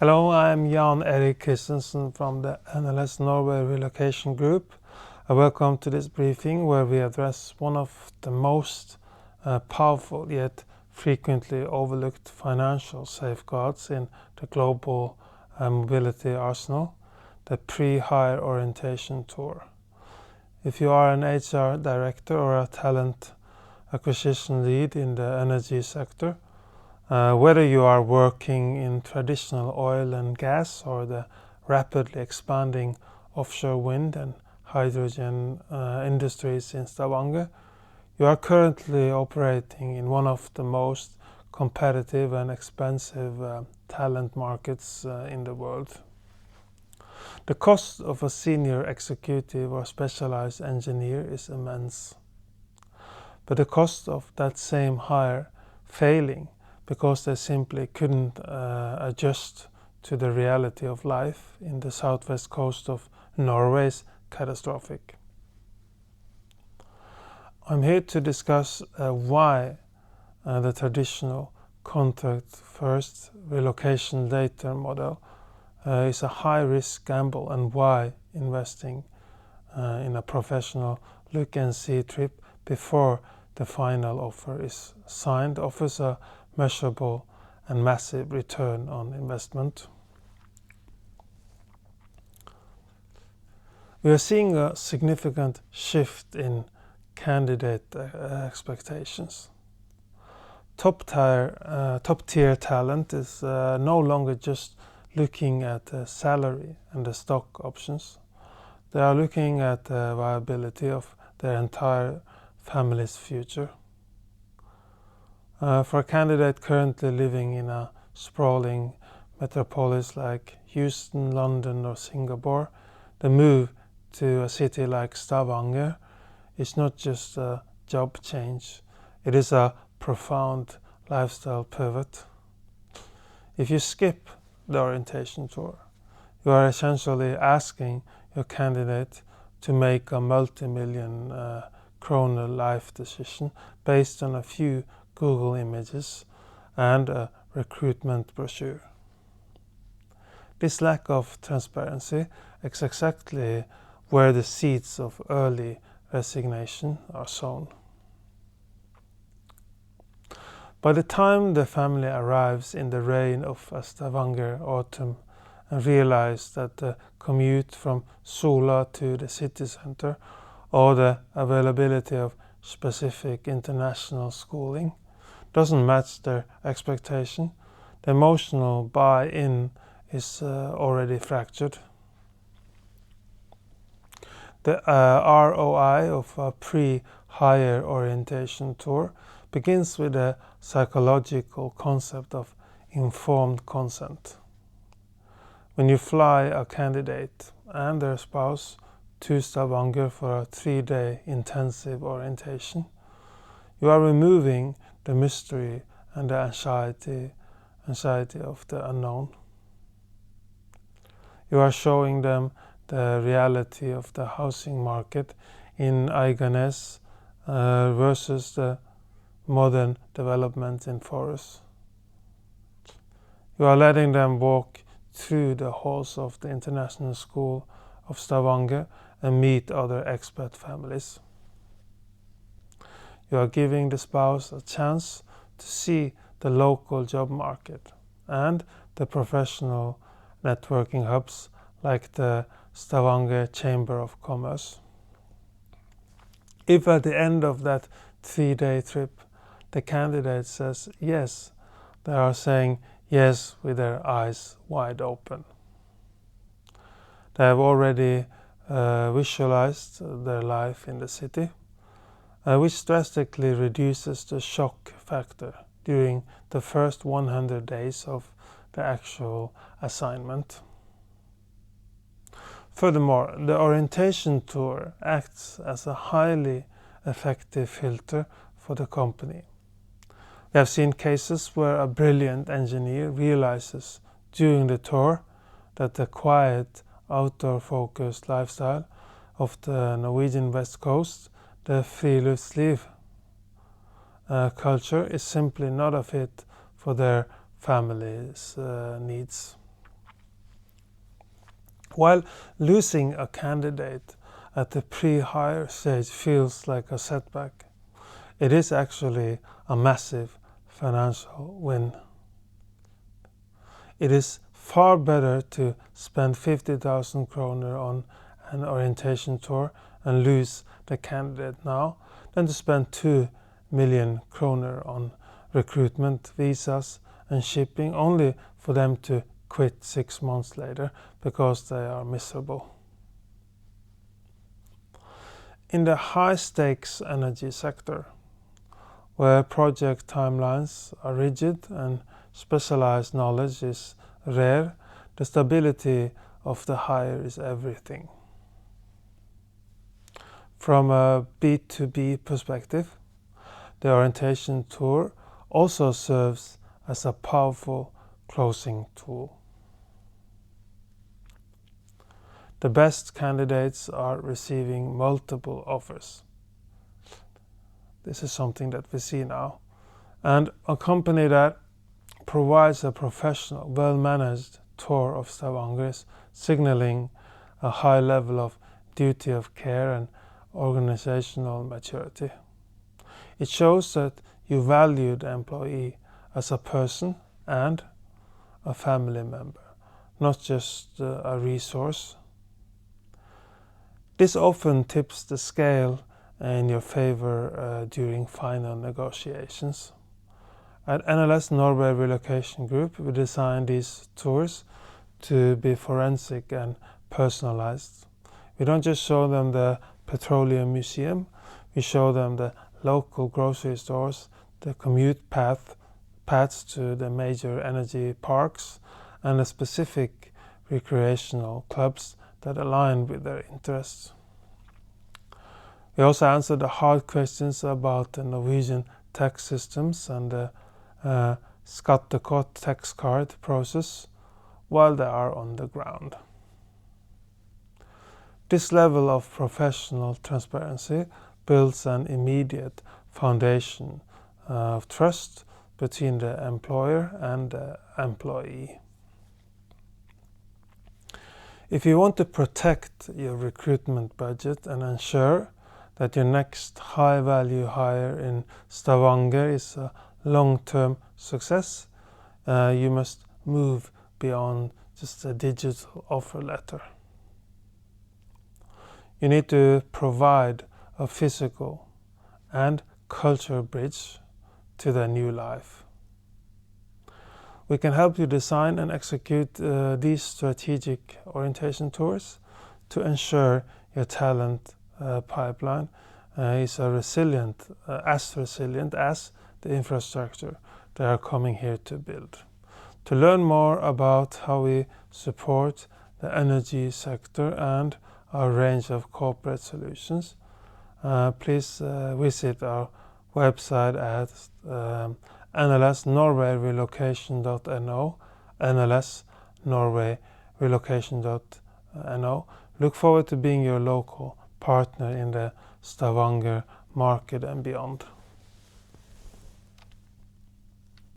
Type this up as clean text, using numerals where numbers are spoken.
Hello, I'm Erik Christensen from the NLS Norway Relocation Group. Welcome to this briefing where we address one of the most powerful yet frequently overlooked financial safeguards in the global mobility arsenal, the pre-hire orientation tour. If you are an HR director or a talent acquisition lead in the energy sector, whether you are working in traditional oil and gas or the rapidly expanding offshore wind and hydrogen industries in Stavanger, you are currently operating in one of the most competitive and expensive talent markets in the world. The cost of a senior executive or specialized engineer is immense, but the cost of that same hire failing because they simply couldn't adjust to the reality of life in the southwest coast of Norway is catastrophic. I'm here to discuss why the traditional contract first, relocation later model is a high-risk gamble, and why investing in a professional look-and-see trip before the final offer is signed offers a measurable and massive return on investment. We are seeing a significant shift in candidate expectations. Top-tier talent is no longer just looking at the salary and the stock options. They are looking at the viability of their entire family's future. For a candidate currently living in a sprawling metropolis like Houston, London or Singapore, the move to a city like Stavanger is not just a job change, it is a profound lifestyle pivot. If you skip the orientation tour, you are essentially asking your candidate to make a multi-million kroner life decision based on a few Google images and a recruitment brochure. This lack of transparency is exactly where the seeds of early resignation are sown. By the time the family arrives in the rain of a Stavanger autumn and realize that the commute from Sola to the city center or the availability of specific international schooling doesn't match their expectation, the emotional buy-in is already fractured. The ROI of a pre-hire orientation tour begins with a psychological concept of informed consent. When you fly a candidate and their spouse to Stavanger for a 3-day intensive orientation, you are removing the mystery and the anxiety of the unknown. You are showing them the reality of the housing market in Eiganes versus the modern development in forests. You are letting them walk through the halls of the International School of Stavanger and meet other expat families. You are giving the spouse a chance to see the local job market and the professional networking hubs like the Stavanger Chamber of Commerce. If at the end of that 3-day trip the candidate says yes, they are saying yes with their eyes wide open. They have already visualized their life in the city, which drastically reduces the shock factor during the first 100 days of the actual assignment. Furthermore, the orientation tour acts as a highly effective filter for the company. We have seen cases where a brilliant engineer realizes during the tour that the quiet, outdoor-focused lifestyle of the Norwegian West Coast, the friluftsliv culture, is simply not a fit for their family's needs. While losing a candidate at the pre-hire stage feels like a setback, it is actually a massive financial win. It is far better to spend 50,000 kroner on an orientation tour and lose the candidate now than to spend 2 million kroner on recruitment, visas and shipping only for them to quit 6 months later because they are miserable. In the high-stakes energy sector, where project timelines are rigid and specialized knowledge is rare, the stability of the hire is everything. From a B2B perspective, the orientation tour also serves as a powerful closing tool. The best candidates are receiving multiple offers. This is something that we see now. And a company that provides a professional, well-managed tour of Stavanger is signaling a high level of duty of care and organizational maturity. It shows that you value the employee as a person and a family member, not just a resource. This often tips the scale in your favor during final negotiations. At NLS Norway Relocation Group, we design these tours to be forensic and personalized. We don't just show them the petroleum museum, we show them the local grocery stores, the commute paths to the major energy parks, and the specific recreational clubs that align with their interests. We also answer the hard questions about the Norwegian tax systems and the skattekort tax card process while they are on the ground. This level of professional transparency builds an immediate foundation of trust between the employer and the employee. If you want to protect your recruitment budget and ensure that your next high-value hire in Stavanger is a long-term success, you must move beyond just a digital offer letter. You need to provide a physical and cultural bridge to their new life. We can help you design and execute these strategic orientation tours to ensure your talent pipeline is as resilient as the infrastructure they are coming here to build. To learn more about how we support the energy sector and our range of corporate solutions, please visit our website at nlsnorwayrelocation.no, nlsnorwayrelocation.no. Look forward to being your local partner in the Stavanger market and beyond.